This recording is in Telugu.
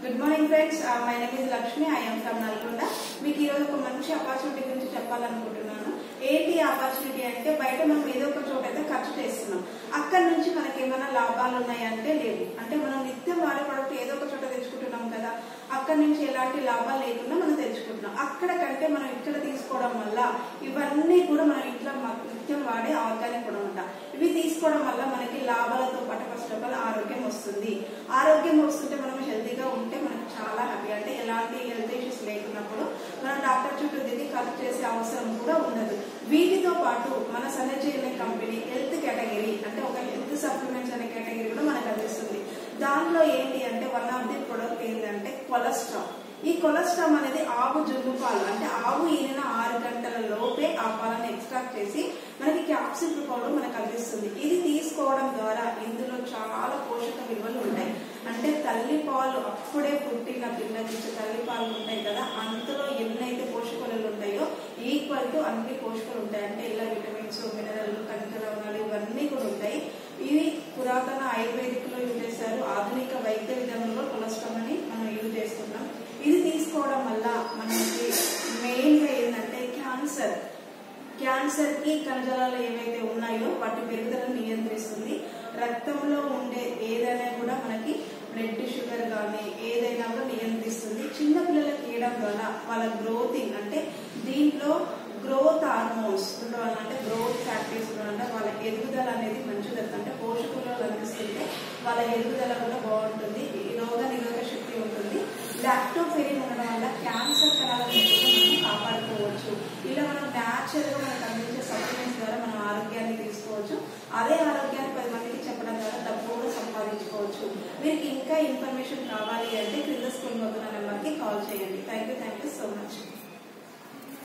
Good morning friends, my name is Lakshmi. I M from Nalgonda. మీకు ఈ రోజు ఒక మంచి ఆపర్చునిటీ గురించి చెప్పాలనుకుంటున్నాను. ఏంటి ఆపర్చునిటీ అంటే, బయట మనం ఏదో ఒక చోట అయితే ఖర్చు చేస్తున్నాం. అక్కడ నుంచి మనకి ఏమైనా లాభాలు ఉన్నాయంటే లేవు. అంటే మనం నిత్యం వాడే ప్రొడక్ట్ ఏదో ఒక చోట తెచ్చుకుంటున్నాం కదా, అక్కడ నుంచి ఎలాంటి లాభాలు లేకుండా మనం తెచ్చుకుంటున్నాం. అక్కడ కంటే మనం ఇక్కడ తీసుకోవడం వల్ల ఇవన్నీ కూడా మనం ఇంట్లో నిత్యం వాడే ఆర్గానిక్ కూడా ఉంటాం. ఇవి తీసుకోవడం వల్ల మనకి లాభాలతో పాటు ఫస్ట్ ఆఫ్ ఆల్ ఆరోగ్యం వస్తుంది. ఆరోగ్యం వస్తుంటే మనం హెల్తీగా ఉంటే మనకు చాలా హ్యాపీ. అంటే ఎలాంటి హెల్త్ ఇష్యూస్ లేకున్నప్పుడు మనం డాక్టర్ చుట్టూ తిరిగి ఖర్చు చేసే అవసరం కూడా ఉండదు. వీటితో పాటు మన సనర్జీ అనే కంపెనీ హెల్త్ కేటగిరీ, అంటే ఒక హెల్త్ సప్లిమెంట్స్ అనే కేటగిరీ కూడా మనకు అందిస్తుంది. దాంట్లో ఏంటి అంటే వన్ ఆఫ్ ది ప్రొడక్ట్ ఏంటంటే కొలెస్ట్రాల్. ఈ కొలెస్ట్రాల్ అనేది ఆవు జున్ను పాలు, అంటే ఆవు ఈనిన 6 గంటల లోపే ఆ పాలను ఎక్స్ట్రాక్ట్ చేసి మనకి క్యాప్సిల్ రూపంలో మనకు అందిస్తుంది. ఇది తీసుకోవడం ద్వారా ఇందులో చాలా పోషక విలువలు ఉంటాయి. అంటే తల్లి పాలు, అప్పుడే పుట్టిన పిల్లలకి ఇచ్చే తల్లి పాలు ఉంటాయి కదా, అందులో ఎన్నైతే పోషక విలువలు ఉంటాయో ఈక్వల్ టు అన్ని పోషకాలు ఉంటాయి. అంటే ఇలా విటమిన్స్, మినరల్, ఖనిజ లవణాలు ఇవన్నీ కూడా ఉంటాయి. ఇవి పురాతన ఆయుర్వేదిక్ లో యూజ్ చేశారు. ఆధునిక వైద్య విధానంలో కొలెస్ట్రాల్ అని మనం యూజ్ చేస్తున్నాం. ఇది తీసుకోవడం వల్ల మనకి మెయిన్ గా ఏంటంటే క్యాన్సర్ కి కణజాలాలు ఏవైతే ఉన్నాయో వాటి పెరుగుదలను నియంత్రిస్తుంది. రక్తంలో ఉండే ఏదైనా కూడా మనకి బ్లడ్ షుగర్ కానీ ఏదైనా కూడా నియంత్రిస్తుంది. చిన్న పిల్లలకి ఇవ్వడం వల్ల వాళ్ళ గ్రోతింగ్, అంటే దీంట్లో గ్రోత్ హార్మోన్స్ ఉండడం వల్ల, అంటే గ్రోత్ ఫ్యాక్టరీస్ ఉండడం వల్ల వాళ్ళ ఎదుగుదల అనేది మంచిగా, అంటే పోషకులు అందిస్తుంటే వాళ్ళ ఎదుగుదల కూడా బాగుంటుంది. ఈ రోగ